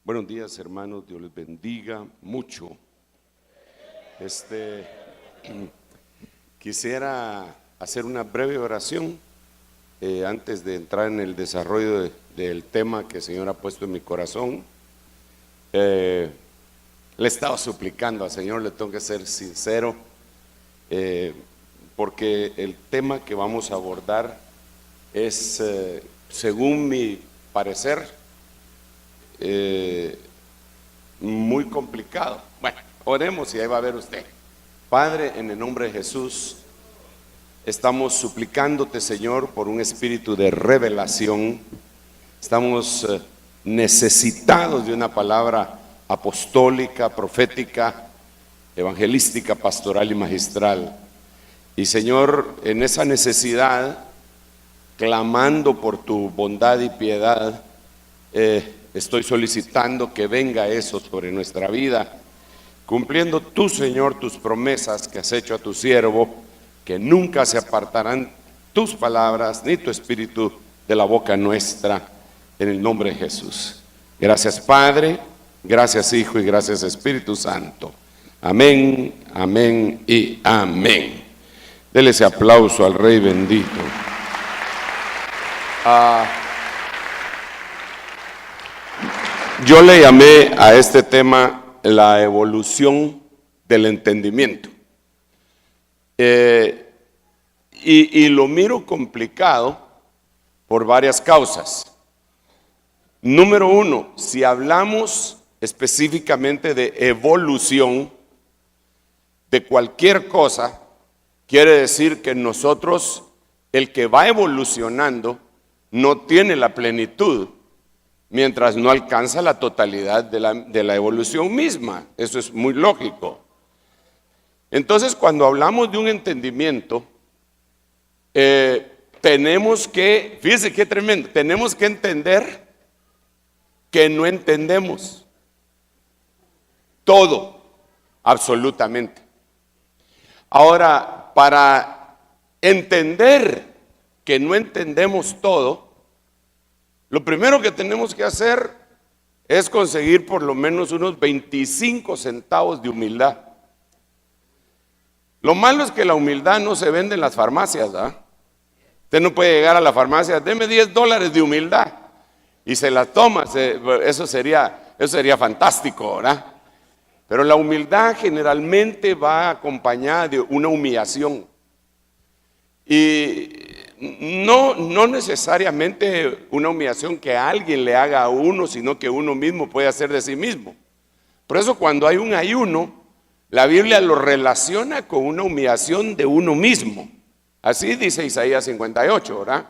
Buenos días, hermanos, Dios les bendiga mucho. Quisiera hacer una breve oración antes de entrar en el desarrollo del tema que el Señor ha puesto en mi corazón. Le he estado suplicando al Señor, le tengo que ser sincero, porque el tema que vamos a abordar es, según mi parecer, muy complicado. Bueno, oremos y ahí va a ver usted. Padre, en el nombre de Jesús, estamos suplicándote, Señor, por un espíritu de revelación. Estamos necesitados de una palabra apostólica, profética, evangelística, pastoral y magistral. Y Señor, en esa necesidad, clamando por tu bondad y piedad, estoy solicitando que venga eso sobre nuestra vida, cumpliendo tú, Señor, tus promesas que has hecho a tu siervo, que nunca se apartarán tus palabras ni tu espíritu de la boca nuestra, en el nombre de Jesús. Gracias, Padre, gracias, Hijo, y gracias, Espíritu Santo. Amén, amén y amén. Dele ese aplauso al Rey bendito. Yo le llamé a este tema la evolución del entendimiento. Y lo miro complicado por varias causas. Número uno, si hablamos específicamente de evolución de cualquier cosa, quiere decir que nosotros, el que va evolucionando, no tiene la plenitud, mientras no alcanza la totalidad de la evolución misma. Eso es muy lógico. Entonces, cuando hablamos de un entendimiento, tenemos que, fíjese qué tremendo, tenemos que entender que no entendemos todo, absolutamente. Ahora, para entender que no entendemos todo, lo primero que tenemos que hacer es conseguir por lo menos unos 25 centavos de humildad. Lo malo es que la humildad no se vende en las farmacias, ¿verdad? Usted no puede llegar a la farmacia, deme $10 de humildad, y se la toma. Eso sería fantástico, ¿verdad? Pero la humildad generalmente va acompañada de una humillación. Y no necesariamente una humillación que alguien le haga a uno, sino que uno mismo puede hacer de sí mismo. Por eso, cuando hay un ayuno, la Biblia lo relaciona con una humillación de uno mismo. Así dice Isaías 58, ¿verdad?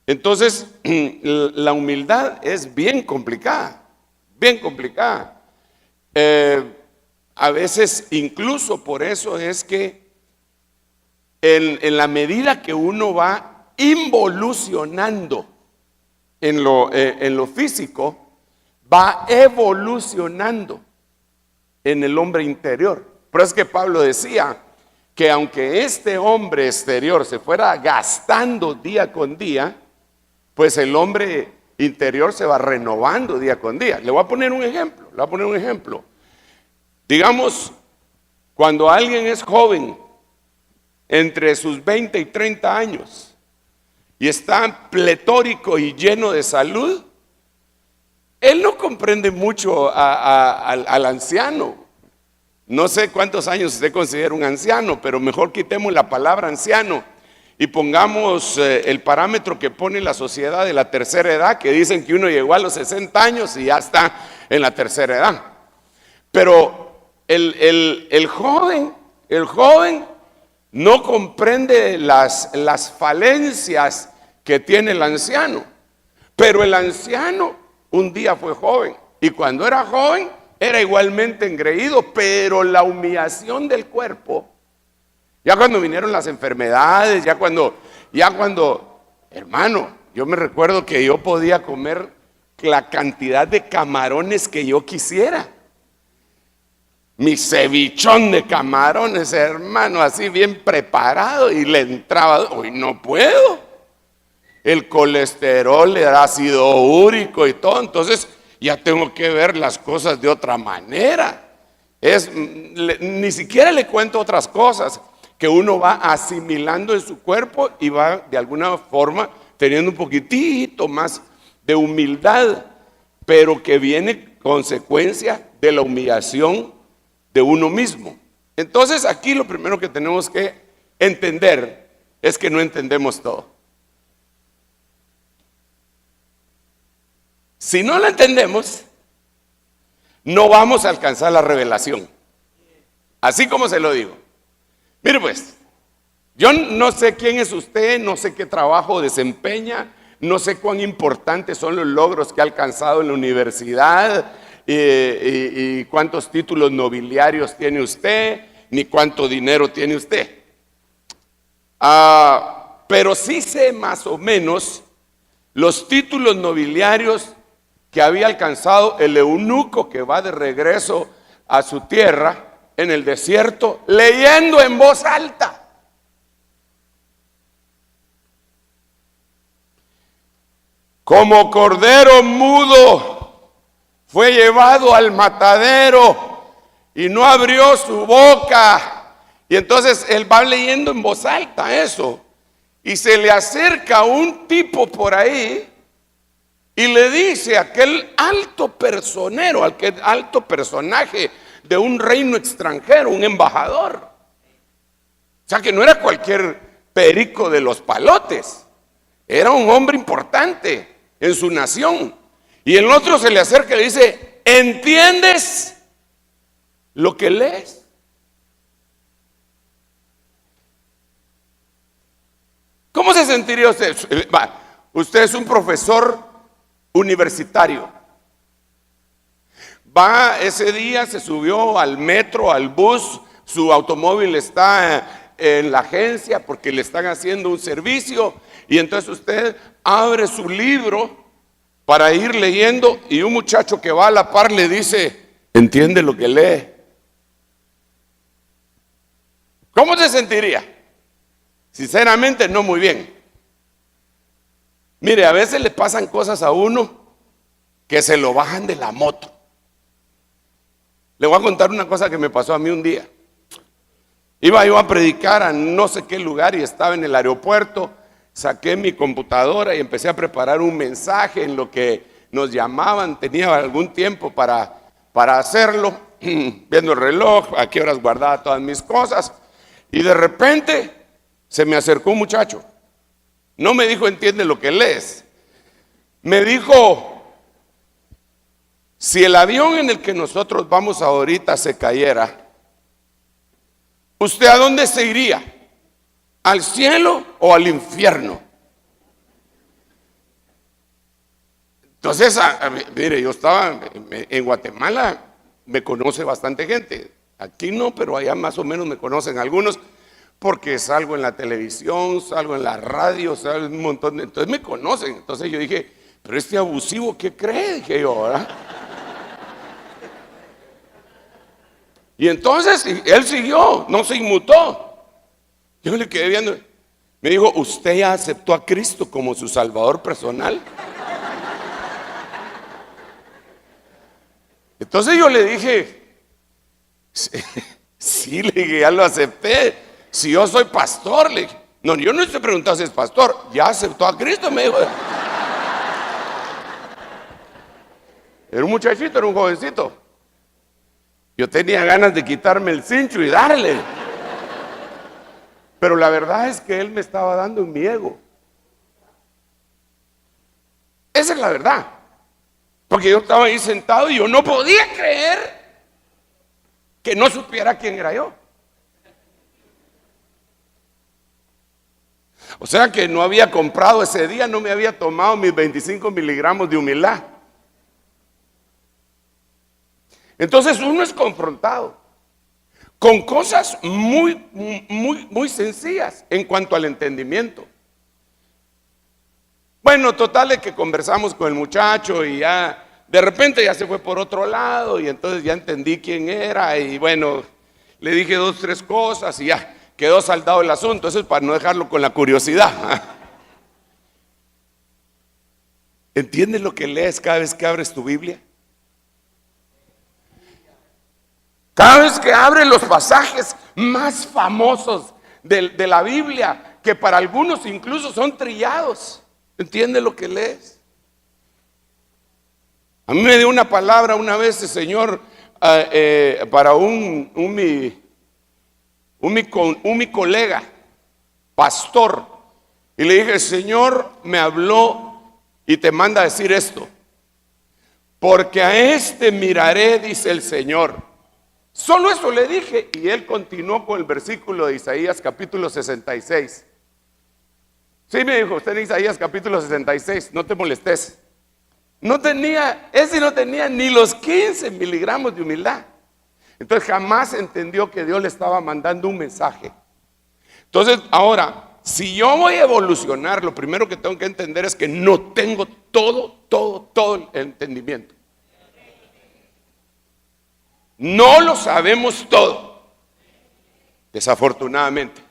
Entonces, la humildad es bien complicada, bien complicada. A veces, incluso por eso es que en la medida que uno va involucionando en lo físico, va evolucionando en el hombre interior. Por eso es que Pablo decía que aunque este hombre exterior se fuera gastando día con día, pues el hombre interior se va renovando día con día. Le voy a poner un ejemplo. Digamos, cuando alguien es joven, entre sus 20 y 30 años, y está pletórico y lleno de salud, él no comprende mucho al anciano. No sé cuántos años usted considera un anciano, pero mejor quitemos la palabra anciano y pongamos el parámetro que pone la sociedad de la tercera edad, que dicen que uno llegó a los 60 años y ya está en la tercera edad. Pero el joven no comprende las falencias que tiene el anciano. Pero el anciano un día fue joven, y cuando era joven era igualmente engreído, pero la humillación del cuerpo, ya cuando vinieron las enfermedades, ya cuando, hermano, yo me recuerdo que yo podía comer la cantidad de camarones que yo quisiera. Mi cevichón de camarones, hermano, así bien preparado, y le entraba, hoy no puedo. El colesterol, el ácido úrico y todo. Entonces ya tengo que ver las cosas de otra manera. Ni siquiera le cuento otras cosas que uno va asimilando en su cuerpo y va de alguna forma teniendo un poquitito más de humildad, pero que viene consecuencia de la humillación de uno mismo. Entonces aquí lo primero que tenemos que entender es que no entendemos todo. Si no lo entendemos, no vamos a alcanzar la revelación. Así como se lo digo. Mire pues, yo no sé quién es usted, no sé qué trabajo desempeña, no sé cuán importantes son los logros que ha alcanzado en la universidad y cuántos títulos nobiliarios tiene usted, ni cuánto dinero tiene usted. Pero sí sé más o menos los títulos nobiliarios que había alcanzado el eunuco que va de regreso a su tierra en el desierto, leyendo en voz alta. Como cordero mudo fue llevado al matadero y no abrió su boca. Y entonces él va leyendo en voz alta eso. Y se le acerca un tipo por ahí y le dice a aquel alto personero, aquel alto personaje de un reino extranjero, un embajador. O sea que no era cualquier perico de los palotes, era un hombre importante en su nación. Y el otro se le acerca y le dice: ¿entiendes lo que lees? ¿Cómo se sentiría usted? Usted es un profesor universitario. Va ese día, se subió al metro, al bus, su automóvil está en la agencia porque le están haciendo un servicio, y entonces usted abre su libro para ir leyendo y un muchacho que va a la par le dice: ¿entiende lo que lee? ¿Cómo se sentiría? Sinceramente, no muy bien. Mire, a veces le pasan cosas a uno que se lo bajan de la moto. Le voy a contar una cosa que me pasó a mí un día. Iba yo a predicar a no sé qué lugar y estaba en el aeropuerto. Saqué mi computadora y empecé a preparar un mensaje en lo que nos llamaban. Tenía algún tiempo para hacerlo, viendo el reloj, a qué horas guardaba todas mis cosas. Y de repente se me acercó un muchacho. No me dijo: ¿entiende lo que lees? Me dijo: si el avión en el que nosotros vamos ahorita se cayera, ¿usted a dónde se iría? ¿Al cielo o al infierno? Entonces, mire, yo estaba en Guatemala, me conoce bastante gente. Aquí no, pero allá más o menos me conocen algunos, porque salgo en la televisión, salgo en la radio, salgo en un montón de... Entonces me conocen. Entonces yo dije: pero este abusivo, ¿qué cree? Dije yo, ¿verdad? Y entonces él siguió, no se inmutó. Yo le quedé viendo. Me dijo: ¿usted ya aceptó a Cristo como su Salvador personal? Entonces yo le dije: sí, le dije, ya lo acepté. Si yo soy pastor, le dije. No, yo no estoy preguntando si es pastor. ¿Ya aceptó a Cristo? Me dijo. Era un muchachito, era un jovencito. Yo tenía ganas de quitarme el cincho y darle. Pero la verdad es que él me estaba dando en mi ego. Esa es la verdad. Porque yo estaba ahí sentado y yo no podía creer que no supiera quién era yo. O sea que no había comprado ese día, no me había tomado mis 25 miligramos de humildad. Entonces uno es confrontado con cosas muy sencillas en cuanto al entendimiento. Bueno, total es que conversamos con el muchacho y ya de repente ya se fue por otro lado, y entonces ya entendí quién era, y bueno, le dije 2, 3 cosas y ya quedó saldado el asunto. Eso es para no dejarlo con la curiosidad. ¿Entiendes lo que lees cada vez que abres tu Biblia? Cada vez que abre los pasajes más famosos de la Biblia, que para algunos incluso son trillados, ¿entiende lo que lees? A mí me dio una palabra una vez el Señor para mi colega, pastor, y le dije: el Señor me habló y te manda a decir esto, porque a este miraré, dice el Señor. Solo eso le dije, y él continuó con el versículo de Isaías capítulo 66. Sí, me dijo: usted en Isaías capítulo 66, no te molestes. Ese no tenía ni los 15 miligramos de humildad. Entonces jamás entendió que Dios le estaba mandando un mensaje. Entonces ahora, si yo voy a evolucionar, lo primero que tengo que entender es que no tengo todo el entendimiento. No lo sabemos todo, desafortunadamente.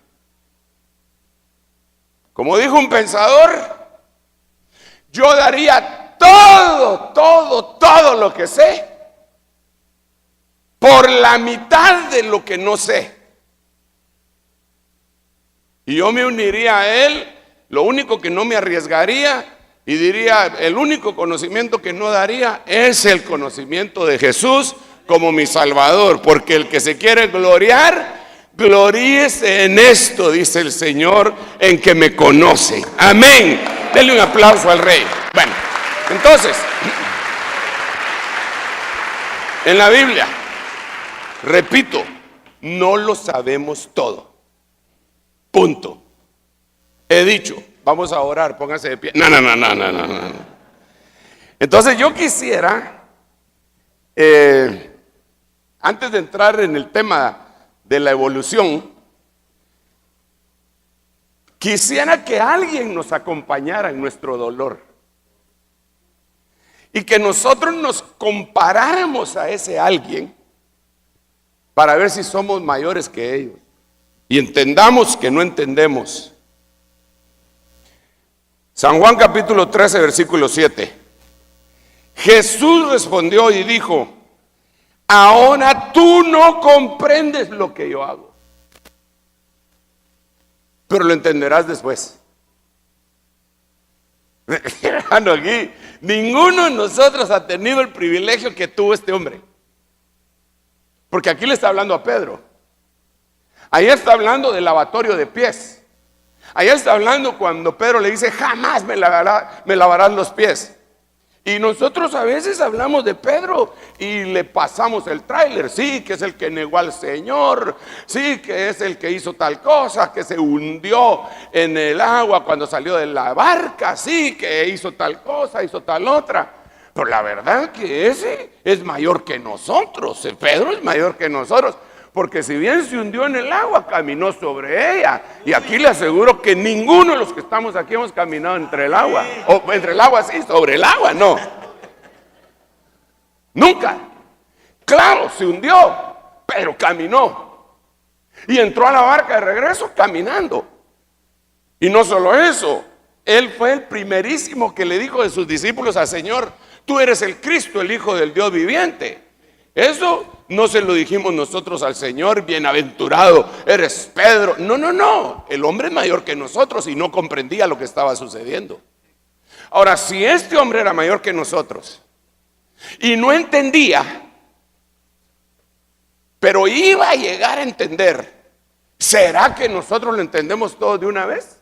Como dijo un pensador, yo daría todo lo que sé por la mitad de lo que no sé. Y yo me uniría a él. Lo único que no me arriesgaría y diría, el único conocimiento que no daría es el conocimiento de Jesús como mi Salvador, porque el que se quiere gloriar, gloríese en esto, dice el Señor, en que me conoce. Amén. Denle un aplauso al Rey. Bueno, entonces, en la Biblia, repito, no lo sabemos todo. Punto. He dicho, vamos a orar, pónganse de pie. No. Entonces yo quisiera, antes de entrar en el tema de la evolución, quisiera que alguien nos acompañara en nuestro dolor y que nosotros nos comparáramos a ese alguien para ver si somos mayores que ellos y entendamos que no entendemos. San Juan capítulo 13, versículo 7. Jesús respondió y dijo: ahora tú no comprendes lo que yo hago, pero lo entenderás después. Hermano, aquí ninguno de nosotros ha tenido el privilegio que tuvo este hombre, porque aquí le está hablando a Pedro. Ahí está hablando del lavatorio de pies. Ahí está hablando cuando Pedro le dice: jamás me lavarás los pies. Y nosotros a veces hablamos de Pedro y le pasamos el tráiler. Sí, que es el que negó al Señor. Sí, que es el que hizo tal cosa, que se hundió en el agua cuando salió de la barca. Sí, que hizo tal cosa, hizo tal otra. Pero la verdad que ese es mayor que nosotros. Pedro es mayor que nosotros. Porque si bien se hundió en el agua, caminó sobre ella. Y aquí le aseguro que ninguno de los que estamos aquí hemos caminado entre el agua. O entre el agua sí, sobre el agua no. Nunca. Claro, se hundió, pero caminó. Y entró a la barca de regreso caminando. Y no solo eso, él fue el primerísimo que le dijo de sus discípulos al Señor: tú eres el Cristo, el Hijo del Dios viviente. Eso no se lo dijimos nosotros al Señor: bienaventurado eres Pedro. No, el hombre es mayor que nosotros y no comprendía lo que estaba sucediendo. Ahora, si este hombre era mayor que nosotros y no entendía, pero iba a llegar a entender, ¿será que nosotros lo entendemos todo de una vez?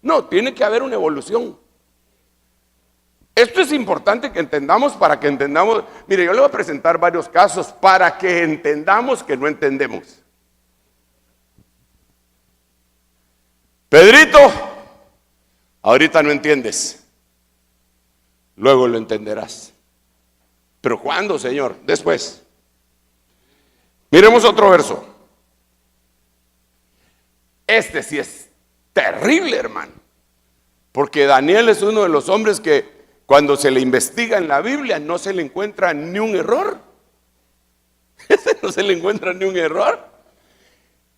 No, tiene que haber una evolución. Esto es importante que entendamos, para que entendamos. Mire, yo le voy a presentar varios casos para que entendamos que no entendemos. Pedrito, ahorita no entiendes, luego lo entenderás. ¿Pero cuándo, Señor? Después. Miremos otro verso. Este sí es terrible, hermano, porque Daniel es uno de los hombres que cuando se le investiga en la Biblia no se le encuentra ni un error. No se le encuentra ni un error.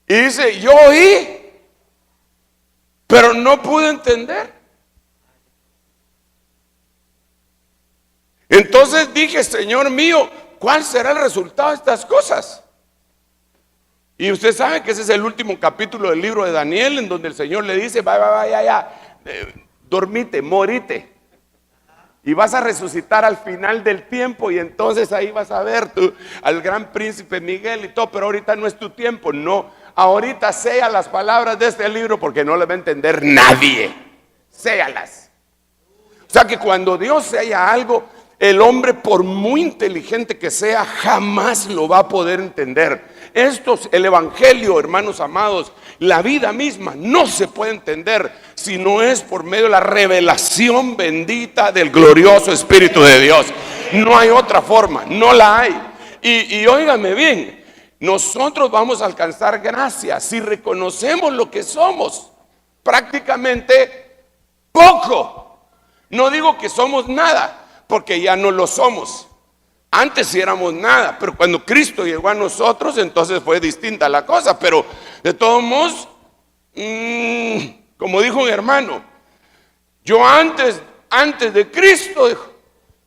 Y dice: yo oí, pero no pude entender. Entonces dije: Señor mío, ¿cuál será el resultado de estas cosas? Y usted sabe que ese es el último capítulo del libro de Daniel, en donde el Señor le dice, vaya, ya, dormite, morite. Y vas a resucitar al final del tiempo, y entonces ahí vas a ver tú al gran príncipe Miguel y todo, pero ahorita no es tu tiempo. No, ahorita sea las palabras de este libro porque no le va a entender nadie. Séalas. O sea que cuando Dios sella algo, el hombre, por muy inteligente que sea, jamás lo va a poder entender. El evangelio, hermanos amados, la vida misma no se puede entender si no es por medio de la revelación bendita del glorioso Espíritu de Dios. No hay otra forma, no la hay. Y óigame bien, nosotros vamos a alcanzar gracia si reconocemos lo que somos. Prácticamente poco. No digo que somos nada, porque ya no lo somos. Antes sí éramos nada, pero cuando Cristo llegó a nosotros, entonces fue distinta la cosa. Pero de todos modos, como dijo un hermano, yo antes de Cristo,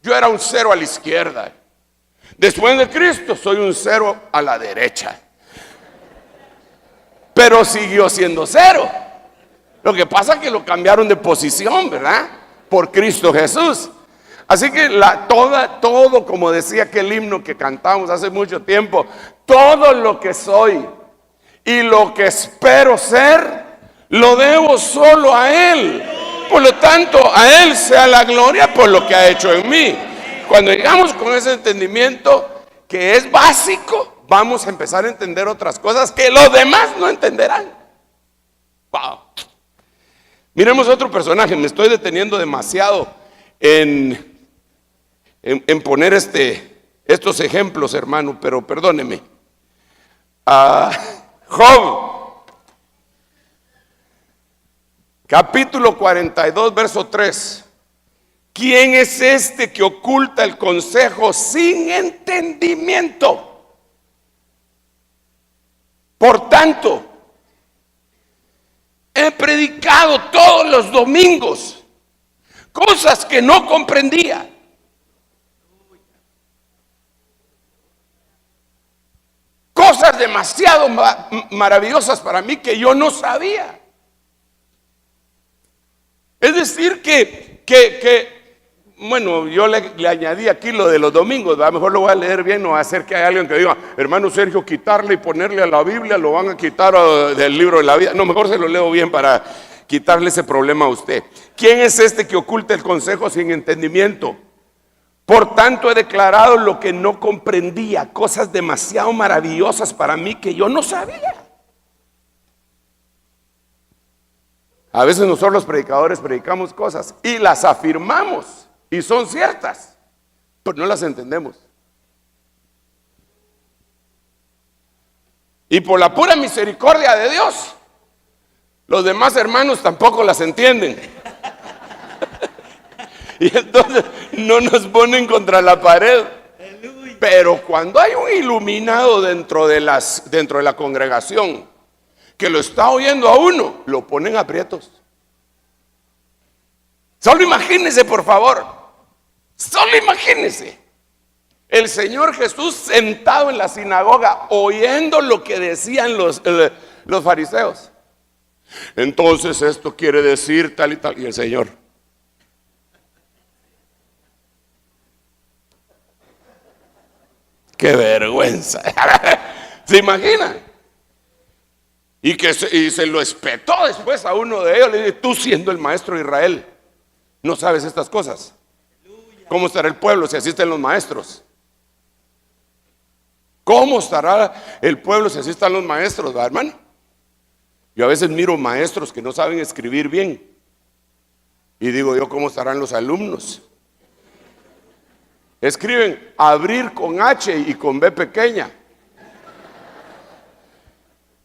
yo era un cero a la izquierda. Después de Cristo, soy un cero a la derecha. Pero siguió siendo cero. Lo que pasa es que lo cambiaron de posición, ¿verdad? Por Cristo Jesús. Así que todo, como decía aquel himno que cantamos hace mucho tiempo, todo lo que soy y lo que espero ser, lo debo solo a Él. Por lo tanto, a Él sea la gloria por lo que ha hecho en mí. Cuando llegamos con ese entendimiento que es básico, vamos a empezar a entender otras cosas que los demás no entenderán. Wow. Miremos otro personaje. Me estoy deteniendo demasiado en poner estos ejemplos, hermano, pero perdóneme. Job, capítulo 42, verso 3. ¿Quién es este que oculta el consejo sin entendimiento? Por tanto, he predicado todos los domingos cosas que no comprendía. Cosas demasiado maravillosas para mí que yo no sabía. Es decir bueno, yo le añadí aquí lo de los domingos, a lo mejor lo voy a leer bien, no va a ser que haya alguien que diga, hermano Sergio, quitarle y ponerle a la Biblia, lo van a quitar del libro de la vida. No, mejor se lo leo bien para quitarle ese problema a usted. ¿Quién es este que oculta el consejo sin entendimiento? Por tanto he declarado lo que no comprendía, cosas demasiado maravillosas para mí que yo no sabía. A veces nosotros los predicadores predicamos cosas y las afirmamos y son ciertas, pero no las entendemos. Y por la pura misericordia de Dios, los demás hermanos tampoco las entienden. Y entonces no nos ponen contra la pared. Pero cuando hay un iluminado dentro de la congregación que lo está oyendo a uno, lo ponen aprietos. Solo imagínense, por favor. Solo imagínense. El Señor Jesús sentado en la sinagoga oyendo lo que decían los fariseos. Entonces esto quiere decir tal y tal. Y el Señor: ¡qué vergüenza! ¿Se imagina? Y se lo espetó después a uno de ellos. Le dice: tú siendo el maestro de Israel, ¿no sabes estas cosas? ¿Cómo estará el pueblo si asisten los maestros? ¿Cómo estará el pueblo si así están los maestros, ¿verdad, hermano? Yo a veces miro maestros que no saben escribir bien y digo yo, ¿cómo estarán los alumnos? Escriben abrir con H y con B pequeña.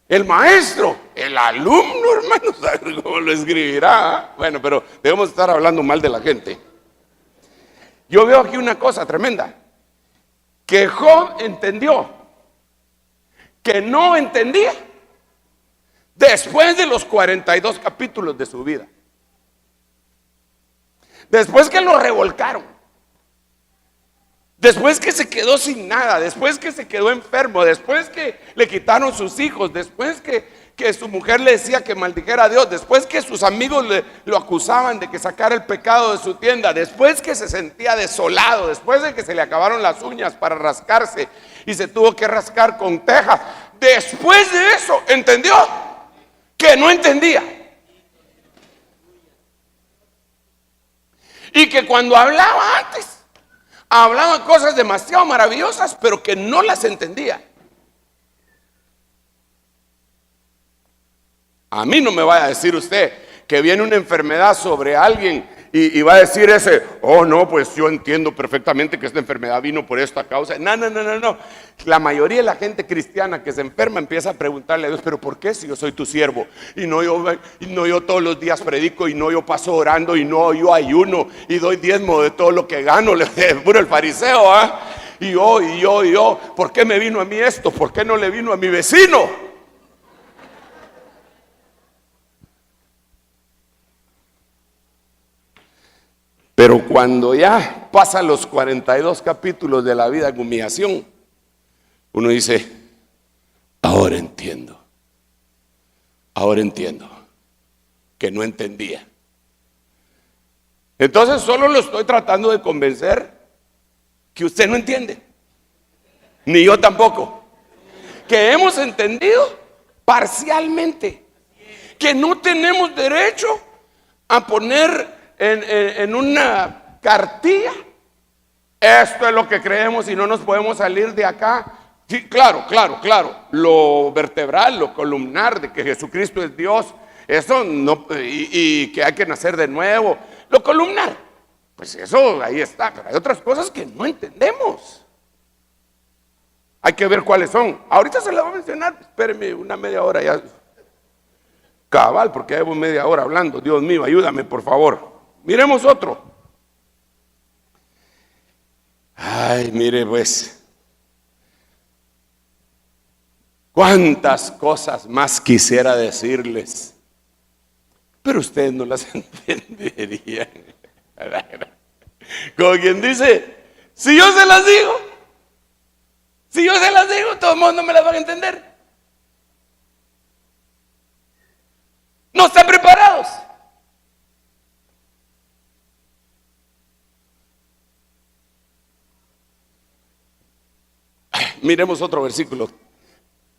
El maestro, el alumno, hermano, ¿sabe cómo lo escribirá? Bueno, pero debemos estar hablando mal de la gente. Yo veo aquí una cosa tremenda, que Job entendió que no entendía después de los 42 capítulos de su vida. Después que lo revolcaron, después que se quedó sin nada, después que se quedó enfermo, después que le quitaron sus hijos, después que su mujer le decía que maldijera a Dios, después que sus amigos lo acusaban de que sacara el pecado de su tienda, después que se sentía desolado, después de que se le acabaron las uñas para rascarse y se tuvo que rascar con teja, después de eso entendió que no entendía. Y que cuando hablaba antes, hablaba cosas demasiado maravillosas, pero que no las entendía. A mí no me vaya a decir usted que viene una enfermedad sobre alguien y va a decir ese, oh no, pues yo entiendo perfectamente que esta enfermedad vino por esta causa. No. La mayoría de la gente cristiana que se enferma empieza a preguntarle a Dios, pero ¿por qué si yo soy tu siervo? Y no yo todos los días predico, y no yo paso orando, y no yo ayuno y doy diezmo de todo lo que gano. Puro el fariseo, ¿ah? Y yo, ¿por qué me vino a mí esto? ¿Por qué no le vino a mi vecino? Pero cuando ya pasan los 42 capítulos de la vida en humillación, uno dice, ahora entiendo que no entendía. Entonces solo lo estoy tratando de convencer que usted no entiende, ni yo tampoco, que hemos entendido parcialmente, que no tenemos derecho a poner en una cartilla, esto es lo que creemos y no nos podemos salir de acá. Sí, claro, lo vertebral, lo columnar de que Jesucristo es Dios, eso no, y que hay que nacer de nuevo, lo columnar, pues eso ahí está, pero hay otras cosas que no entendemos. Hay que ver cuáles son. Ahorita se las voy a mencionar, espérenme una media hora ya, cabal, porque llevo media hora hablando. Dios mío, ayúdame por favor. Miremos otro. Ay, mire pues, cuántas cosas más quisiera decirles, pero ustedes no las entenderían. Como quien dice, si yo se las digo, todo el mundo me las va a entender. No están preparados. Miremos otro versículo.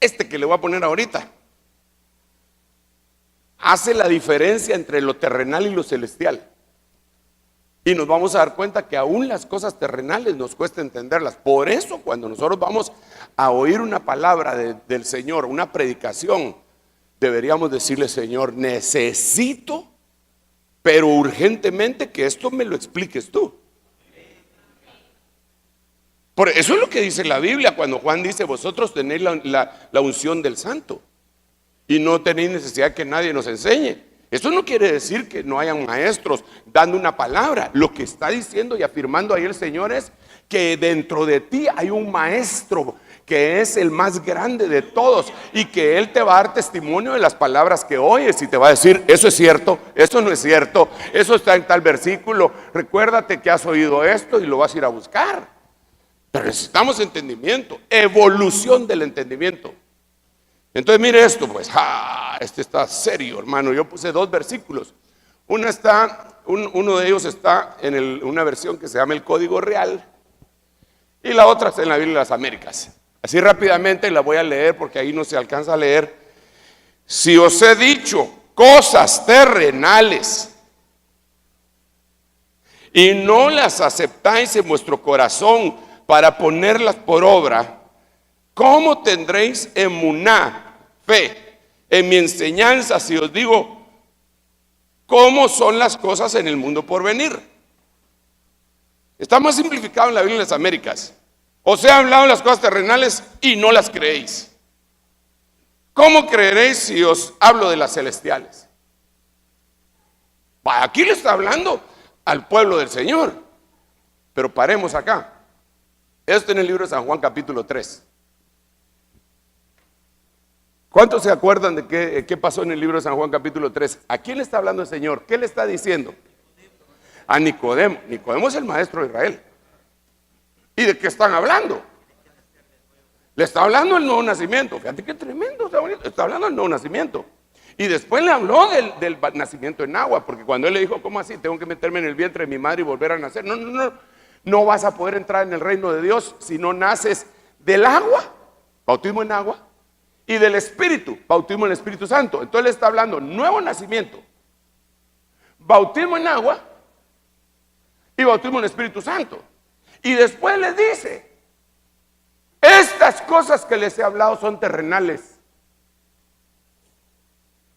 Este que le voy a poner ahorita hace la diferencia entre lo terrenal y lo celestial. Y nos vamos a dar cuenta que aún las cosas terrenales nos cuesta entenderlas. Por eso cuando nosotros vamos a oír una palabra del Señor, una predicación, deberíamos decirle, Señor, necesito, pero urgentemente, que esto me lo expliques tú. Por eso es lo que dice la Biblia cuando Juan dice, vosotros tenéis la unción del Santo y no tenéis necesidad que nadie nos enseñe. Eso no quiere decir que no hayan maestros dando una palabra. Lo que está diciendo y afirmando ahí el Señor es que dentro de ti hay un maestro que es el más grande de todos y que Él te va a dar testimonio de las palabras que oyes y te va a decir, eso es cierto, eso no es cierto, eso está en tal versículo, recuérdate que has oído esto y lo vas a ir a buscar. Pero necesitamos entendimiento, evolución del entendimiento. Entonces mire esto pues, este está serio, hermano. Yo puse dos versículos. Uno de ellos está en una versión que se llama el Código Real y la otra está en la Biblia de las Américas. Así rápidamente la voy a leer porque ahí no se alcanza a leer. Si os he dicho cosas terrenales y no las aceptáis en vuestro corazón para ponerlas por obra, ¿cómo tendréis emuná, fe, en mi enseñanza si os digo cómo son las cosas en el mundo por venir? Está más simplificado en la Biblia de las Américas. Os he hablado de las cosas terrenales y no las creéis. ¿Cómo creeréis si os hablo de las celestiales? Aquí le está hablando al pueblo del Señor. Pero paremos acá. Esto en el libro de San Juan capítulo 3. ¿Cuántos se acuerdan de qué pasó en el libro de San Juan capítulo 3? ¿A quién le está hablando el Señor? ¿Qué le está diciendo? A Nicodemo. Nicodemo es el maestro de Israel. ¿Y de qué están hablando? Le está hablando del nuevo nacimiento. Fíjate qué tremendo, está bonito. Está hablando del nuevo nacimiento. Y después le habló del nacimiento en agua, porque cuando él le dijo, ¿cómo así? Tengo que meterme en el vientre de mi madre y volver a nacer. No, no, no. No vas a poder entrar en el reino de Dios si no naces del agua, bautismo en agua, y del Espíritu, bautismo en el Espíritu Santo. Entonces le está hablando nuevo nacimiento, bautismo en agua y bautismo en el Espíritu Santo. Y después les dice, estas cosas que les he hablado son terrenales.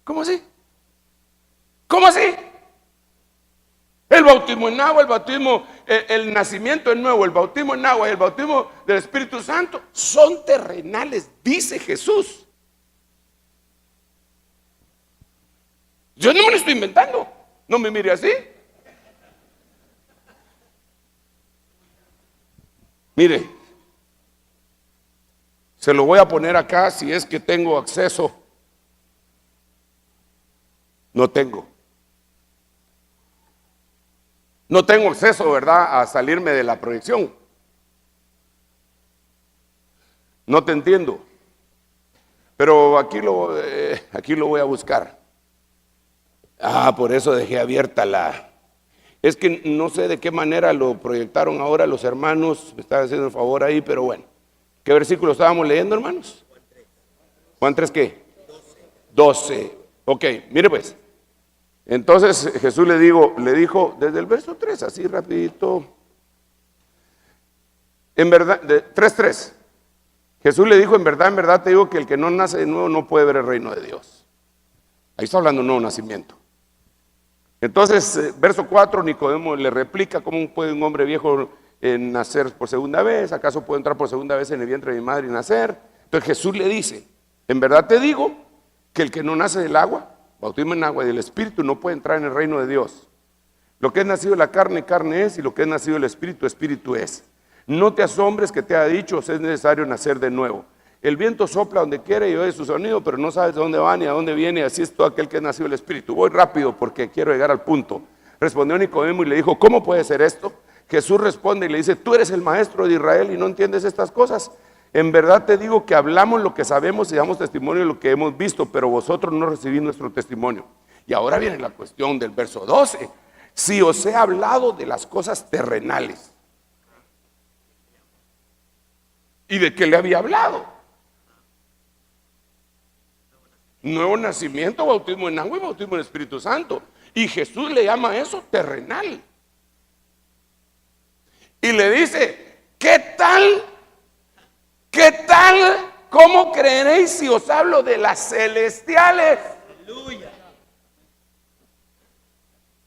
¿Cómo así? ¿Cómo así? El bautismo en agua, el bautismo, el nacimiento en nuevo, el bautismo en agua y el bautismo del Espíritu Santo son terrenales, dice Jesús. Yo no me lo estoy inventando, no me mire así. Mire, se lo voy a poner acá si es que tengo acceso. No tengo. No tengo acceso, ¿verdad?, a salirme de la proyección. No te entiendo. Pero aquí lo voy a buscar. Por eso dejé abierta la... Es que no sé de qué manera lo proyectaron ahora los hermanos. Me están haciendo el favor ahí, pero bueno. ¿Qué versículo estábamos leyendo, hermanos? Juan 3, ¿qué? 12. Ok, mire pues. Entonces Jesús le dijo desde el verso 3, así rapidito. En verdad, 3:3. Jesús le dijo, en verdad te digo que el que no nace de nuevo no puede ver el reino de Dios. Ahí está hablando de un nuevo nacimiento. Entonces, verso 4, Nicodemo le replica, ¿cómo puede un hombre viejo nacer por segunda vez? ¿Acaso puede entrar por segunda vez en el vientre de mi madre y nacer? Entonces Jesús le dice, en verdad te digo que el que no nace del agua, bautismo en agua y del Espíritu, no puede entrar en el reino de Dios. Lo que es nacido de la carne, carne es, y lo que es nacido del Espíritu, Espíritu es. No te asombres que te ha dicho, es necesario nacer de nuevo. El viento sopla donde quiere y oye su sonido, pero no sabes de dónde va ni a dónde viene, así es todo aquel que es nacido del Espíritu. Voy rápido porque quiero llegar al punto. Respondió Nicodemo y le dijo, ¿cómo puede ser esto? Jesús responde y le dice, tú eres el maestro de Israel y no entiendes estas cosas. En verdad te digo que hablamos lo que sabemos y damos testimonio de lo que hemos visto, pero vosotros no recibís nuestro testimonio. Y ahora viene la cuestión del verso 12. Si os he hablado de las cosas terrenales. ¿Y de qué le había hablado? Nuevo nacimiento, bautismo en agua y bautismo en el Espíritu Santo. Y Jesús le llama eso terrenal. Y le dice, ¿qué tal? ¿Qué tal? ¿Cómo creeréis si os hablo de las celestiales? Aleluya.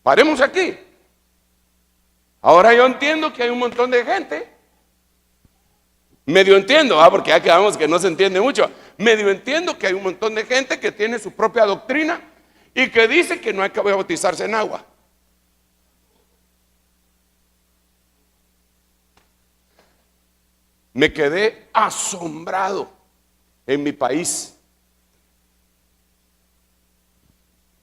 Paremos aquí. Ahora yo entiendo que hay un montón de gente. Medio entiendo, porque ya quedamos que no se entiende mucho. Medio entiendo que hay un montón de gente que tiene su propia doctrina y que dice que no hay que bautizarse en agua. Me quedé asombrado en mi país.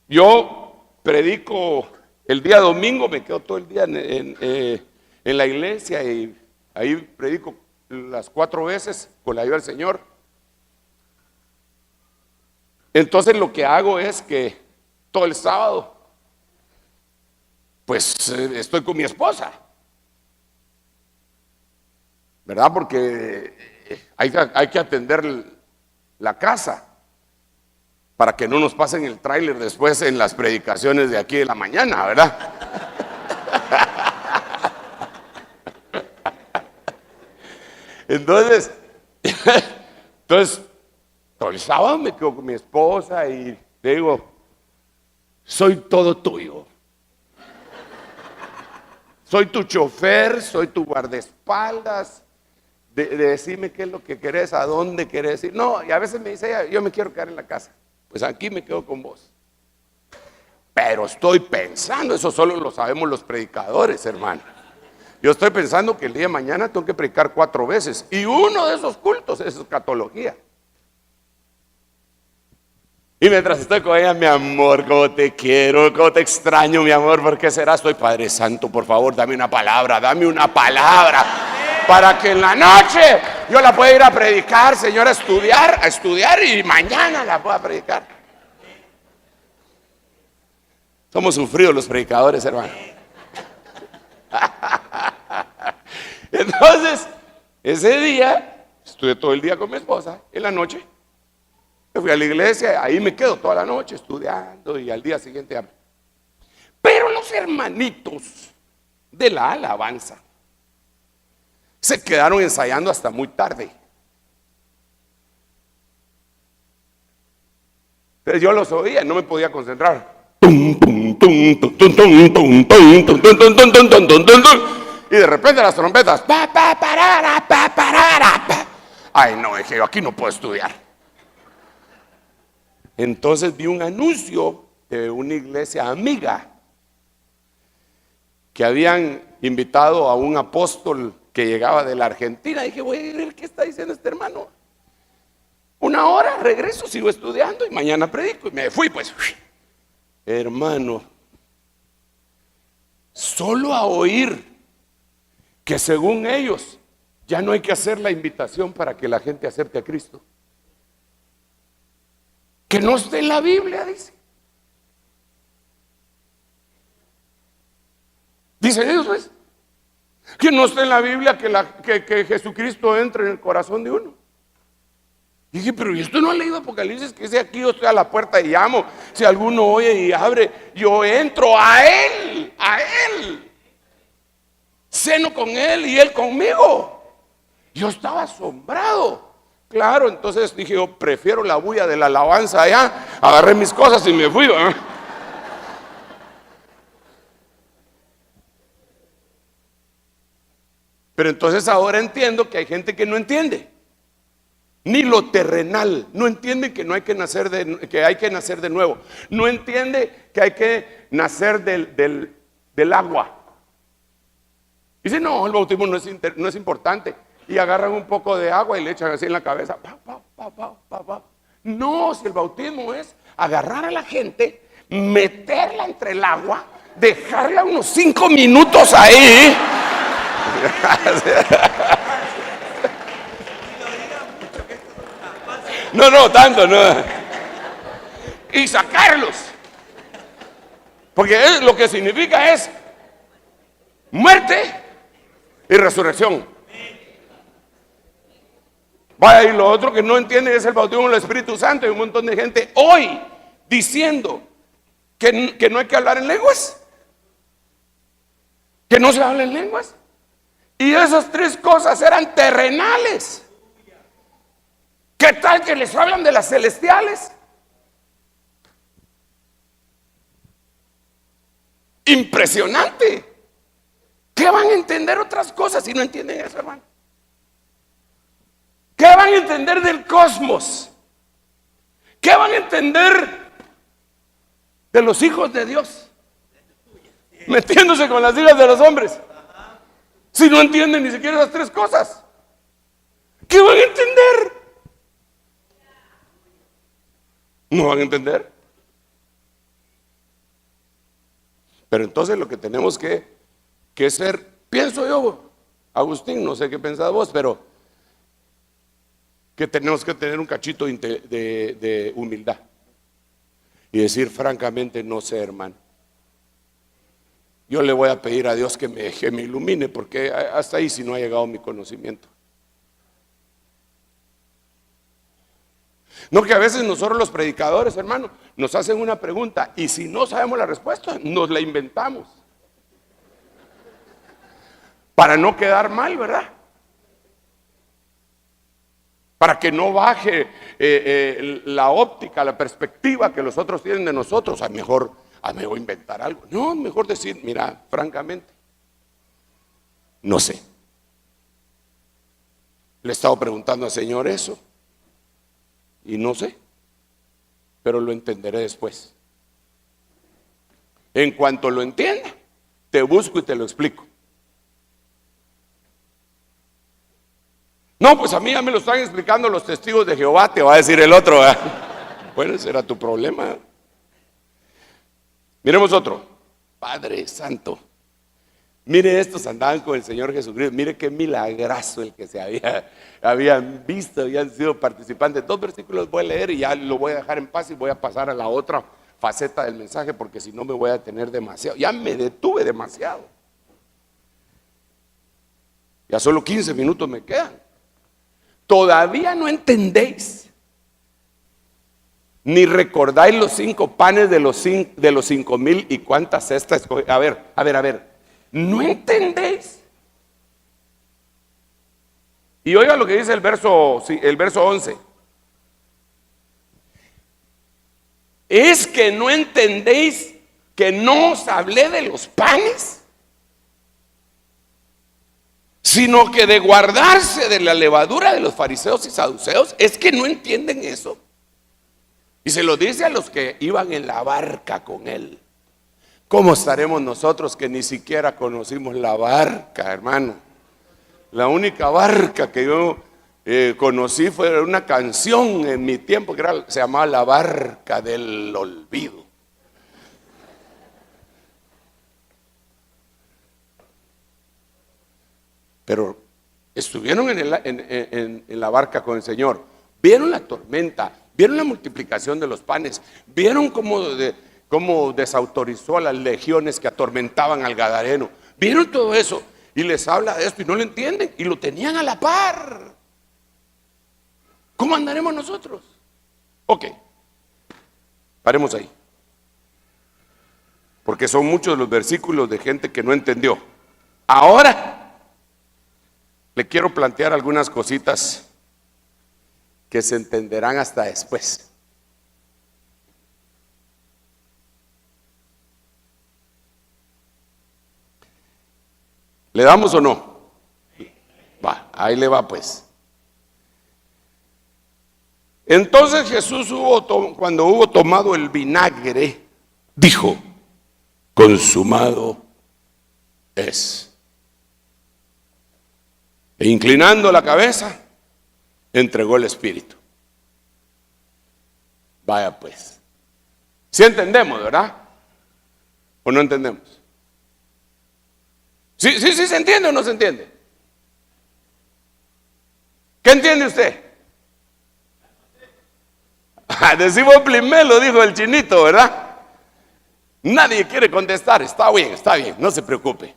Yo predico el día domingo, me quedo todo el día en la iglesia y ahí predico las 4 veces con la ayuda del Señor. Entonces lo que hago es que todo el sábado pues estoy con mi esposa, ¿verdad? Porque hay que atender la casa para que no nos pasen el tráiler después en las predicaciones de aquí de la mañana, ¿verdad? Entonces, todo el sábado me quedo con mi esposa y le digo, soy todo tuyo. Soy tu chofer, soy tu guardaespaldas. De decirme qué es lo que querés, a dónde querés ir. No, y a veces me dice ella, yo me quiero quedar en la casa. Pues aquí me quedo con vos. Pero estoy pensando, eso solo lo sabemos los predicadores, hermano. Yo estoy pensando que el día de mañana tengo que predicar 4 veces. Y uno de esos cultos es escatología. Y mientras estoy con ella, mi amor, cómo te quiero, cómo te extraño, mi amor, ¿por qué será? Estoy Padre Santo, por favor, dame una palabra, dame una palabra. para que en la noche yo la pueda ir a predicar, Señor, a estudiar y mañana la pueda predicar. Somos sufridos los predicadores, hermano. Entonces, ese día estuve todo el día con mi esposa. En la noche me fui a la iglesia, ahí me quedo toda la noche estudiando y al día siguiente. Pero los hermanitos de la alabanza se quedaron ensayando hasta muy tarde. Entonces yo los oía y no me podía concentrar. Y de repente las trompetas. Ay, no, dije yo, aquí no puedo estudiar. Entonces vi un anuncio de una iglesia amiga que habían invitado a un apóstol que llegaba de la Argentina. Dije, voy a ver qué está diciendo este hermano. Una hora, regreso, sigo estudiando y mañana predico. Y me fui, pues. Hermano, solo a oír que según ellos ya no hay que hacer la invitación para que la gente acepte a Cristo. Que no esté en la Biblia, dice. Dicen ellos, pues, que no esté en la Biblia que Jesucristo entre en el corazón de uno. Y dije, pero ¿y usted no ha leído Apocalipsis? Que dice aquí, yo estoy a la puerta y llamo. Si alguno oye y abre, yo entro a Él, ceno con Él y Él conmigo. Yo estaba asombrado. Claro, entonces dije, yo prefiero la bulla de la alabanza allá. Agarré mis cosas y me fui, ¿verdad? Pero entonces ahora entiendo que hay gente que no entiende ni lo terrenal, no entiende que no hay que nacer que hay que nacer de nuevo, no entiende que hay que nacer del agua. Dice, no, el bautismo no es importante. Y agarran un poco de agua y le echan así en la cabeza. No, si el bautismo es agarrar a la gente, meterla entre el agua, dejarla unos 5 minutos ahí. No, tanto, no. Y sacarlos. Porque lo que significa es muerte y resurrección. Vaya, y lo otro que no entiende es el bautismo del Espíritu Santo. Hay un montón de gente hoy diciendo que no hay que hablar en lenguas, que no se habla en lenguas. Y esas 3 cosas eran terrenales. ¿Qué tal que les hablan de las celestiales? Impresionante. ¿Qué van a entender otras cosas si no entienden eso, hermano? ¿Qué van a entender del cosmos? ¿Qué van a entender de los hijos de Dios? Metiéndose con las hijas de los hombres. Si no entienden ni siquiera esas 3 cosas, ¿qué van a entender? No van a entender. Pero entonces lo que tenemos que ser, pienso yo, Agustín, no sé qué pensás vos, pero que tenemos que tener un cachito de humildad y decir francamente, no sé, hermano. Yo le voy a pedir a Dios que me ilumine, porque hasta ahí si no ha llegado mi conocimiento. No, que a veces nosotros los predicadores, hermano, nos hacen una pregunta y si no sabemos la respuesta, nos la inventamos. Para no quedar mal, ¿verdad? Para que no baje la óptica, la perspectiva que los otros tienen de nosotros. Mejor inventar algo. No, mejor decir, mira, francamente, no sé. Le he estado preguntando al Señor eso y no sé, pero lo entenderé después. En cuanto lo entienda, te busco y te lo explico. No, pues a mí ya me lo están explicando los testigos de Jehová, te va a decir el otro, ¿verdad? Bueno, ese era tu problema. Miremos otro. Padre Santo, Mire, estos andaban con el Señor Jesucristo. Mire qué milagrazo el que habían visto, habían sido participantes. 2 versículos voy a leer y ya lo voy a dejar en paz y voy a pasar a la otra faceta del mensaje, porque si no me voy a detener demasiado. Ya me detuve demasiado. Ya solo 15 minutos me quedan. Todavía no entendéis, ni recordáis los 5 panes de los 5,000 y cuántas cestas. A ver. ¿No entendéis? Y oiga lo que dice el verso 11. ¿Es que no entendéis que no os hablé de los panes, sino que de guardarse de la levadura de los fariseos y saduceos? ¿Es que no entienden eso? Y se lo dice a los que iban en la barca con él. ¿Cómo estaremos nosotros que ni siquiera conocimos la barca, hermano? La única barca que yo conocí fue una canción en mi tiempo que se llamaba La Barca del Olvido. Pero estuvieron en la barca con el Señor. Vieron la tormenta, vieron la multiplicación de los panes, vieron cómo desautorizó a las legiones que atormentaban al Gadareno. Vieron todo eso y les habla de esto y no lo entienden y lo tenían a la par. ¿Cómo andaremos nosotros? Ok, paremos ahí, porque son muchos los versículos de gente que no entendió. Ahora le quiero plantear algunas cositas que se entenderán hasta después. ¿Le damos o no? Va, ahí le va pues. Entonces Jesús cuando hubo tomado el vinagre, dijo: consumado es. E inclinando la cabeza, entregó el Espíritu. Vaya pues. ¿Sí entendemos, verdad? ¿O no entendemos? ¿Sí se entiende o no se entiende? ¿Qué entiende usted? Decimos primero, dijo el chinito, ¿verdad? Nadie quiere contestar. Está bien, no se preocupe.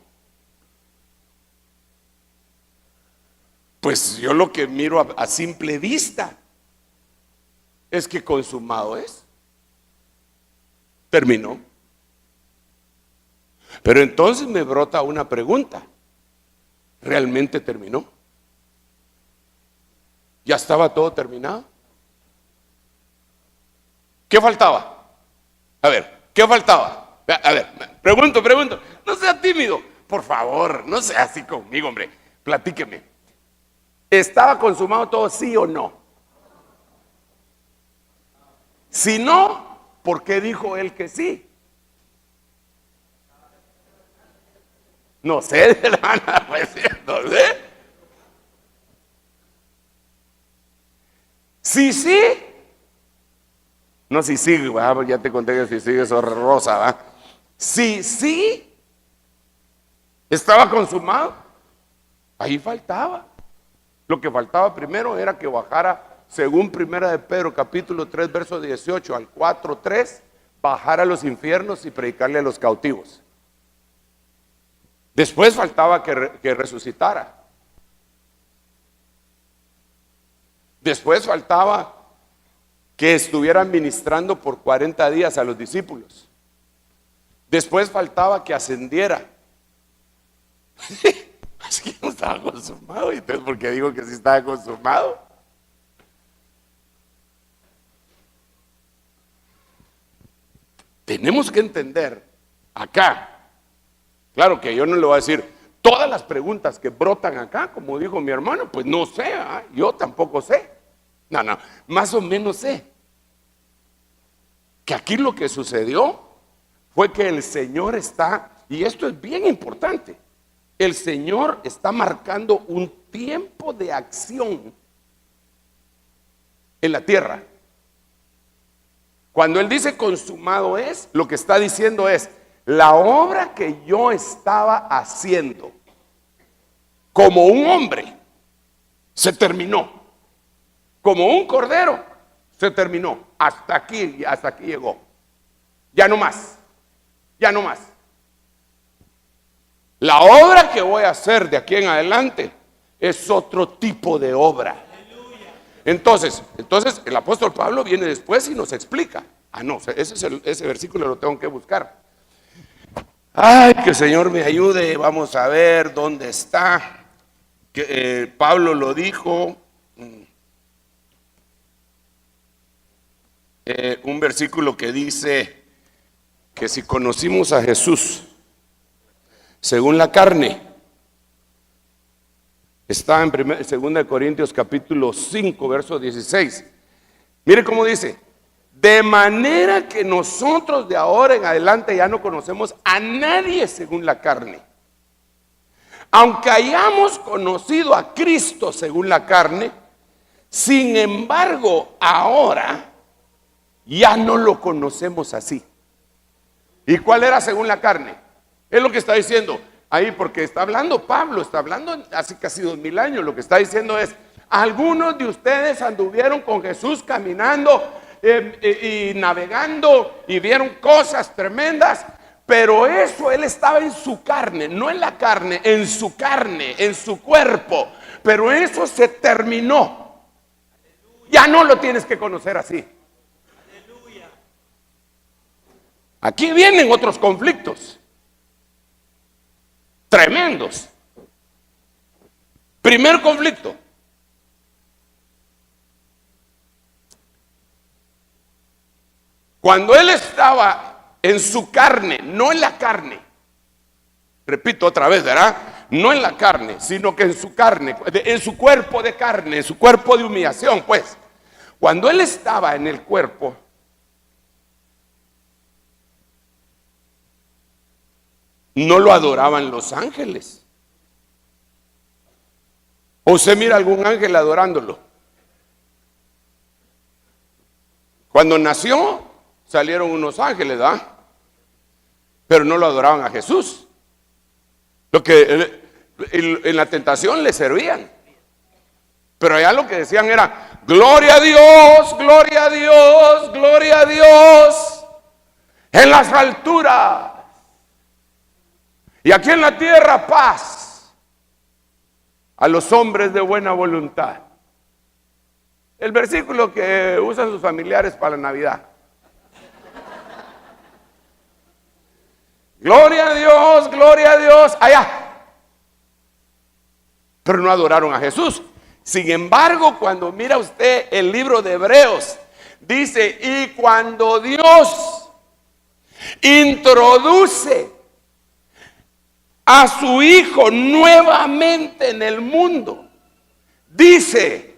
Pues yo lo que miro a simple vista es que consumado es. Terminó. Pero entonces me brota una pregunta. ¿Realmente terminó? ¿Ya estaba todo terminado? ¿Qué faltaba? A ver, ¿qué faltaba? A ver, pregunto. No sea tímido, por favor, no sea así conmigo, hombre. Platíqueme. ¿Estaba consumado todo, sí o no? Si no, ¿por qué dijo él que sí? No sé, hermana, pues, no sé. Sí. No, sí, ya te conté que sí, eso es rosa, ¿va? Sí, estaba consumado. Ahí faltaba. Lo que faltaba primero era que bajara, según Primera de Pedro, capítulo 3, verso 18 al 4:3, bajara a los infiernos y predicarle a los cautivos. Después faltaba que resucitara. Después faltaba que estuviera ministrando por 40 días a los discípulos. Después faltaba que ascendiera. Es que no estaba consumado. ¿Y entonces por qué digo que sí estaba consumado? Tenemos que entender acá. Claro que yo no le voy a decir todas las preguntas que brotan acá, como dijo mi hermano, pues no sé, yo tampoco sé. No, más o menos sé que aquí lo que sucedió fue que el Señor está, y esto es bien importante, el Señor está marcando un tiempo de acción en la tierra. Cuando Él dice consumado es, lo que está diciendo es, la obra que yo estaba haciendo como un hombre se terminó. Como un cordero se terminó. Hasta aquí llegó. Ya no más. Ya no más. La obra que voy a hacer de aquí en adelante es otro tipo de obra. Entonces el apóstol Pablo viene después y nos explica. No, ese versículo lo tengo que buscar. Ay, que el Señor me ayude. Vamos a ver dónde está. Pablo lo dijo. Un versículo que dice que si conocimos a Jesús según la carne, está en 2 Corintios capítulo 5, verso 16. Mire cómo dice: de manera que nosotros de ahora en adelante ya no conocemos a nadie según la carne. Aunque hayamos conocido a Cristo según la carne, sin embargo ahora ya no lo conocemos así. ¿Y cuál era según la carne? Es lo que está diciendo ahí, porque está hablando Pablo, está hablando hace casi 2000 años. Lo que está diciendo es: algunos de ustedes anduvieron con Jesús caminando y navegando y vieron cosas tremendas, pero eso él estaba en su carne, no en la carne, en su carne, en su cuerpo. Pero eso se terminó. Ya no lo tienes que conocer así. Aquí vienen otros conflictos tremendos. Primer conflicto: cuando él estaba en su carne, no en la carne, repito otra vez, ¿verdad? No en la carne, sino que en su carne, en su cuerpo de carne, en su cuerpo de humillación, pues. Cuando él estaba en el cuerpo, no lo adoraban los ángeles. ¿O usted mira algún ángel adorándolo? Cuando nació, salieron unos ángeles, ¿verdad? Pero no lo adoraban a Jesús. Lo que en la tentación le servían. Pero allá lo que decían era: gloria a Dios, gloria a Dios, gloria a Dios en las alturas. Y aquí en la tierra, paz a los hombres de buena voluntad. El versículo que usan sus familiares para la Navidad. Gloria a Dios, allá. Pero no adoraron a Jesús. Sin embargo, cuando mira usted el libro de Hebreos, dice: y cuando Dios introduce a su Hijo nuevamente en el mundo, dice: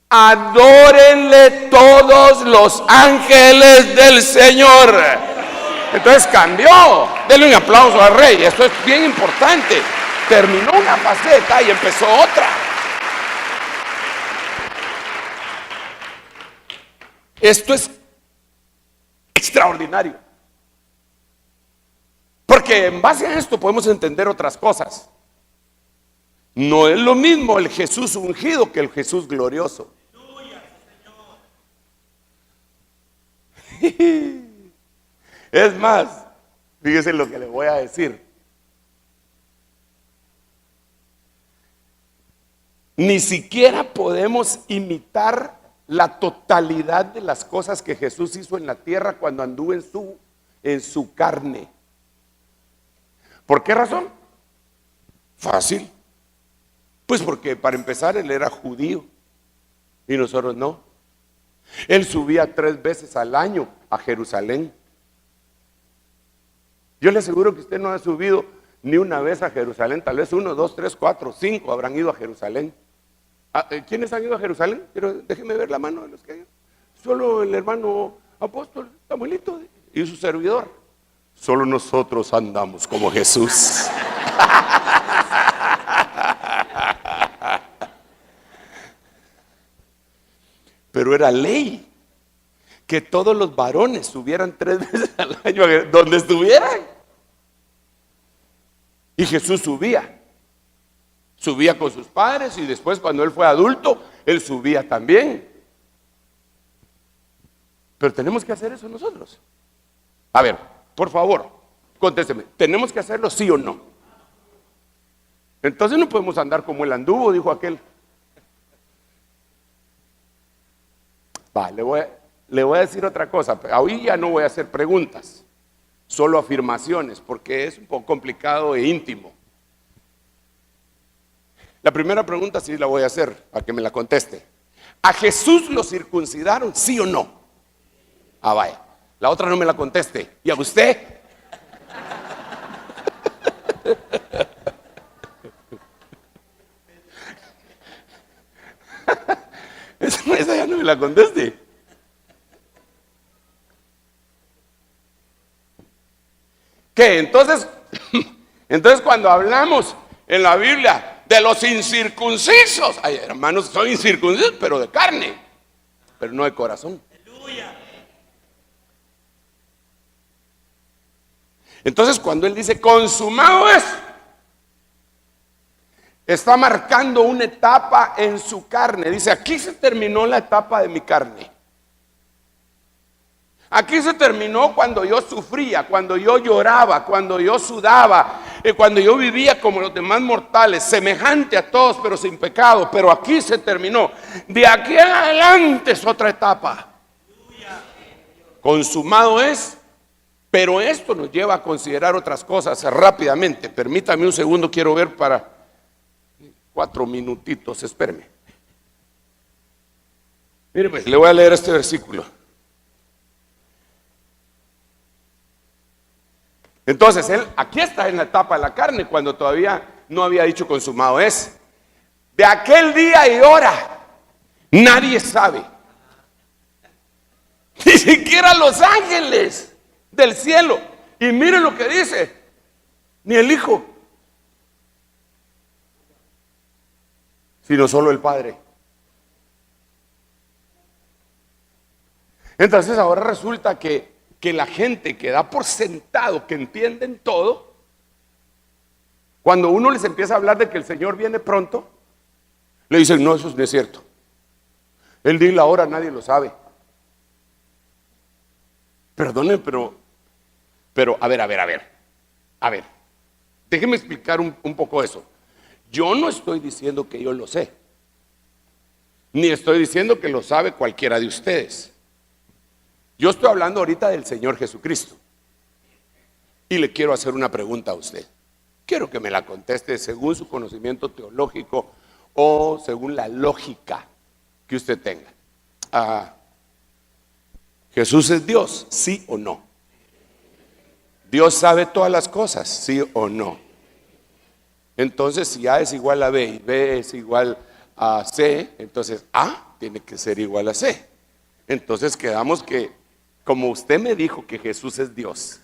adórenle todos los ángeles del Señor. Entonces cambió. Denle un aplauso al Rey. Esto es bien importante. Terminó una faceta y empezó otra. Esto es extraordinario. Porque en base a esto podemos entender otras cosas. No es lo mismo el Jesús ungido que el Jesús glorioso. Es más, fíjese lo que le voy a decir. Ni siquiera podemos imitar la totalidad de las cosas que Jesús hizo en la tierra cuando anduvo en su carne. ¿Por qué razón? Fácil. Pues porque para empezar él era judío y nosotros no. Él subía 3 veces al año a Jerusalén. Yo le aseguro que usted no ha subido ni una vez a Jerusalén. Tal vez 1, 2, 3, 4, 5 habrán ido a Jerusalén. ¿Quiénes han ido a Jerusalén? Déjenme ver la mano de los que han ido. Solo el hermano apóstol Samuelito y su servidor. Solo nosotros andamos como Jesús. Pero era ley que todos los varones subieran 3 veces al año donde estuvieran. Y Jesús subía con sus padres y después cuando él fue adulto, él subía también. Pero tenemos que hacer eso nosotros. A ver, por favor, contésteme, ¿tenemos que hacerlo sí o no? Entonces no podemos andar como el anduvo, dijo aquel. Va, le voy a decir otra cosa. Hoy ya no voy a hacer preguntas, solo afirmaciones, porque es un poco complicado e íntimo. La primera pregunta sí la voy a hacer para que me la conteste. ¿A Jesús lo circuncidaron, sí o no? Ah, vaya. La otra no me la conteste. ¿Y a usted? Esa ya no me la conteste. ¿Qué? Entonces cuando hablamos en la Biblia de los incircuncisos, ay, hermanos, son incircuncisos, pero de carne, pero no de corazón. Entonces cuando él dice consumado es, está marcando una etapa en su carne. Dice, aquí se terminó la etapa de mi carne. Aquí se terminó cuando yo sufría, cuando yo lloraba, cuando yo sudaba, cuando yo vivía como los demás mortales, semejante a todos pero sin pecado. Pero aquí se terminó. De aquí en adelante es otra etapa. Consumado es. Pero esto nos lleva a considerar otras cosas rápidamente. Permítame un segundo, quiero ver para 4 minutitos, espéreme. Mire pues, le voy a leer este versículo. Entonces, él aquí está en la etapa de la carne, cuando todavía no había dicho consumado es. De aquel día y hora, nadie sabe. Ni siquiera los ángeles del cielo. Y miren lo que dice, ni el Hijo, sino solo el Padre. Entonces ahora resulta que la gente que da por sentado que entienden todo, cuando uno les empieza a hablar de que el Señor viene pronto, le dicen, no, eso no es cierto. El día y la hora nadie lo sabe. Perdonen, pero a ver, déjenme explicar un poco eso. Yo no estoy diciendo que yo lo sé, ni estoy diciendo que lo sabe cualquiera de ustedes. Yo estoy hablando ahorita del Señor Jesucristo. Y le quiero hacer una pregunta a usted. Quiero que me la conteste según su conocimiento teológico o según la lógica que usted tenga. ¿Jesús es Dios? ¿Sí o no? ¿Dios sabe todas las cosas? ¿Sí o no? Entonces, si A es igual a B y B es igual a C, entonces A tiene que ser igual a C. Entonces quedamos que, como usted me dijo que Jesús es Dios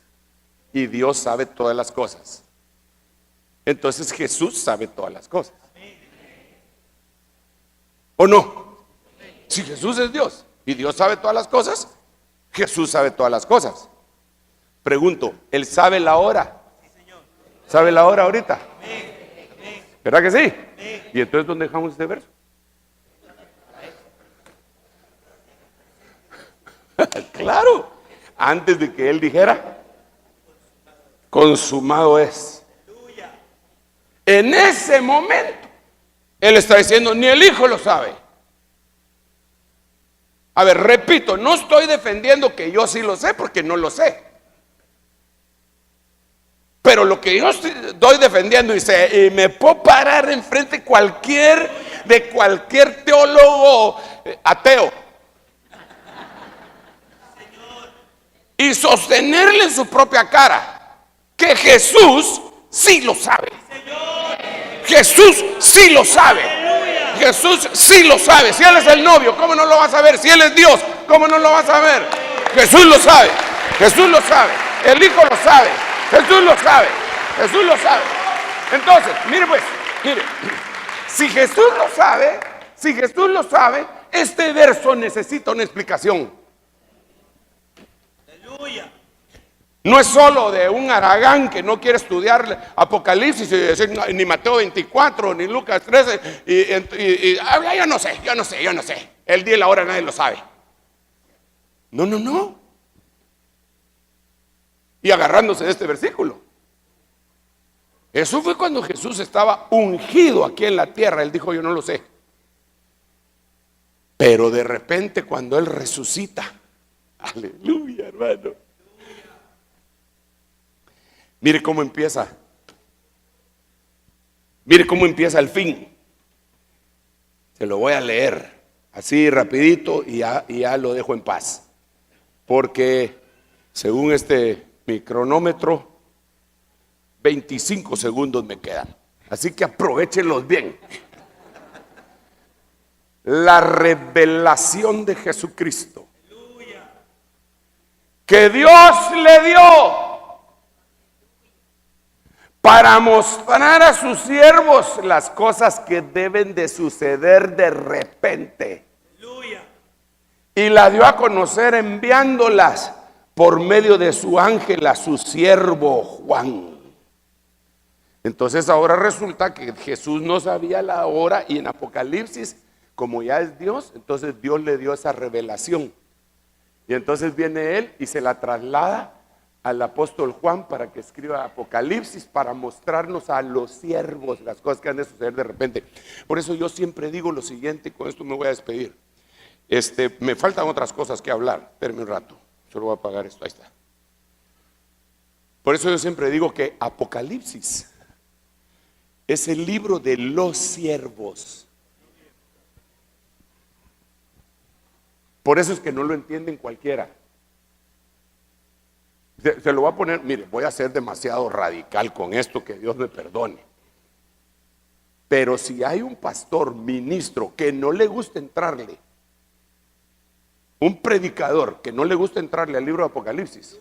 y Dios sabe todas las cosas, entonces Jesús sabe todas las cosas. ¿O no? Si Jesús es Dios y Dios sabe todas las cosas, Jesús sabe todas las cosas. Pregunto, ¿Él sabe la hora? ¿Sabe la hora ahorita? ¿Verdad que sí? ¿Y entonces dónde dejamos este verso? Claro, antes de que Él dijera, consumado es. En ese momento, Él está diciendo, ni el Hijo lo sabe. A ver, repito, no estoy defendiendo que yo sí lo sé, porque no lo sé. Pero lo que yo estoy defendiendo, y me puedo parar enfrente de cualquier teólogo ateo y sostenerle en su propia cara que Jesús sí lo sabe. Jesús sí lo sabe. Jesús sí lo sabe. Si Él es el novio, ¿cómo no lo vas a ver? Si Él es Dios, ¿cómo no lo vas a ver? Jesús lo sabe. Jesús lo sabe. El Hijo lo sabe. Jesús lo sabe. Jesús lo sabe. Entonces, mire pues, mire. Si Jesús lo sabe, este verso necesita una explicación. Aleluya. No es solo de un haragán que no quiere estudiar Apocalipsis y decir ni Mateo 24 ni Lucas 13 yo no sé. El día y la hora nadie lo sabe. No. Y agarrándose de este versículo. Eso fue cuando Jesús estaba ungido aquí en la tierra. Él dijo, yo no lo sé. Pero de repente cuando Él resucita, aleluya, hermano. Mire cómo empieza. Mire cómo empieza el fin. Se lo voy a leer así rapidito y ya lo dejo en paz. Porque según mi cronómetro, 25 segundos me quedan. Así que aprovechenlos bien. La revelación de Jesucristo que Dios le dio para mostrar a sus siervos las cosas que deben de suceder de repente. Y la dio a conocer enviándolas por medio de su ángel a su siervo Juan. Entonces ahora resulta que Jesús no sabía la hora y en Apocalipsis, como ya es Dios, entonces Dios le dio esa revelación. Y entonces viene Él y se la traslada al apóstol Juan para que escriba Apocalipsis, para mostrarnos a los siervos las cosas que han de suceder de repente. Por eso yo siempre digo lo siguiente, y con esto me voy a despedir. Me faltan otras cosas que hablar. Espérenme un rato, solo voy a apagar esto, ahí está. Por eso yo siempre digo que Apocalipsis es el libro de los siervos. Por eso es que no lo entienden cualquiera. Se lo voy a poner, mire, voy a ser demasiado radical con esto, que Dios me perdone. Pero si hay un pastor, ministro, que no le gusta entrarle, un predicador que no le gusta entrarle al libro de Apocalipsis,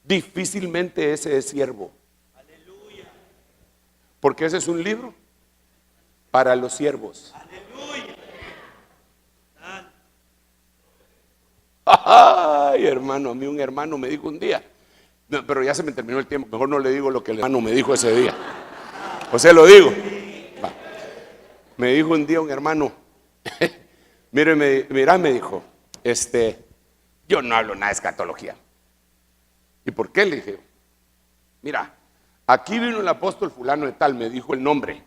difícilmente ese es siervo. Porque ese es un libro para los siervos. Ay, hermano, a mí un hermano me dijo un día, no, pero ya se me terminó el tiempo, mejor no le digo lo que el hermano me dijo ese día. O sea, lo digo. Va. Me dijo un día un hermano, mira, me dijo, yo no hablo nada de escatología. ¿Y por qué? Le dije, mira, aquí vino el apóstol fulano de tal, me dijo el nombre,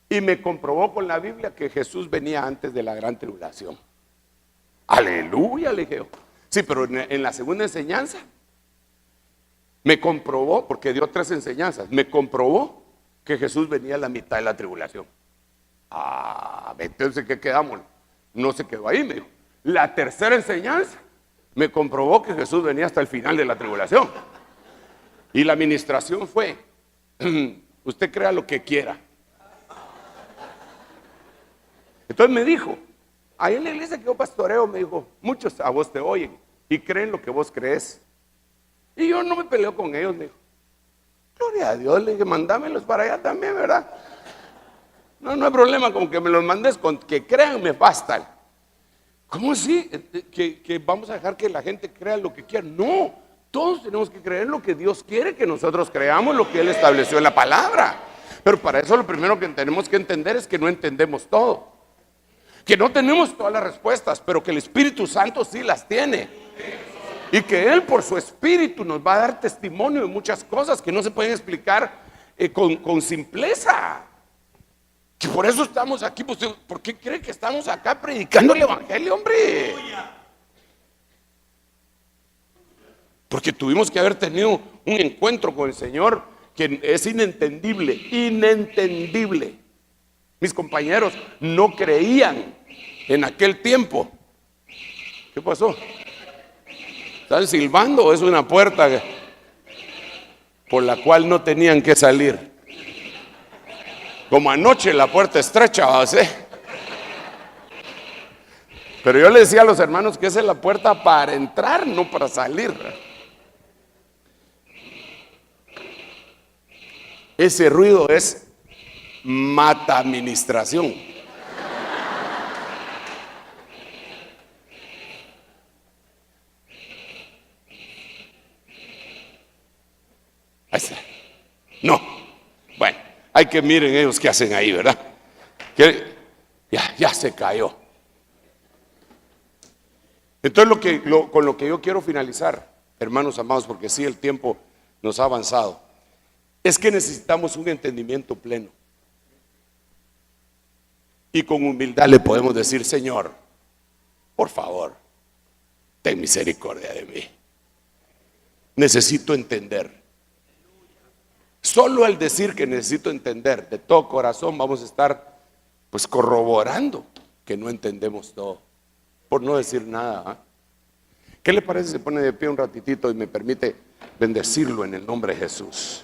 y me comprobó con la Biblia que Jesús venía antes de la gran tribulación. Aleluya, le dije. Sí, pero en la segunda enseñanza me comprobó, porque dio 3 enseñanzas, me comprobó que Jesús venía a la mitad de la tribulación. Entonces, ¿qué quedamos? No se quedó ahí, me dijo. La tercera enseñanza me comprobó que Jesús venía hasta el final de la tribulación. Y la administración fue, usted crea lo que quiera. Entonces me dijo, ahí en la iglesia que yo pastoreo, me dijo, muchos a vos te oyen y creen lo que vos crees. Y yo no me peleo con ellos, me dijo. Gloria a Dios, le dije, mandámelos para allá también, ¿verdad? No hay problema con que me los mandes, con que crean me bastan. ¿Cómo así? ¿Que vamos a dejar que la gente crea lo que quiera? No, todos tenemos que creer en lo que Dios quiere que nosotros creamos, lo que Él estableció en la palabra. Pero para eso lo primero que tenemos que entender es que no entendemos todo. Que no tenemos todas las respuestas, pero que el Espíritu Santo sí las tiene. Y que Él por su Espíritu nos va a dar testimonio de muchas cosas que no se pueden explicar con simpleza. Que por eso estamos aquí. Pues, ¿por qué cree que estamos acá predicando el Evangelio, hombre? Porque tuvimos que haber tenido un encuentro con el Señor que es inentendible. Mis compañeros no creían en aquel tiempo. ¿Qué pasó? ¿Están silbando o es una puerta por la cual no tenían que salir? Como anoche la puerta estrecha, ¿sí? Pero yo le decía a los hermanos que esa es la puerta para entrar, no para salir. Ese ruido es mata administración. No. Bueno, hay que miren ellos qué hacen ahí, ¿verdad? Que ya se cayó. Entonces con lo que yo quiero finalizar, hermanos amados, porque sí el tiempo nos ha avanzado, es que necesitamos un entendimiento pleno. Y con humildad le podemos decir: Señor, por favor, ten misericordia de mí. Necesito entender. Solo al decir que necesito entender de todo corazón, vamos a estar pues corroborando que no entendemos todo, por no decir nada, ¿eh? ¿Qué le parece si se pone de pie un ratitito y me permite bendecirlo en el nombre de Jesús?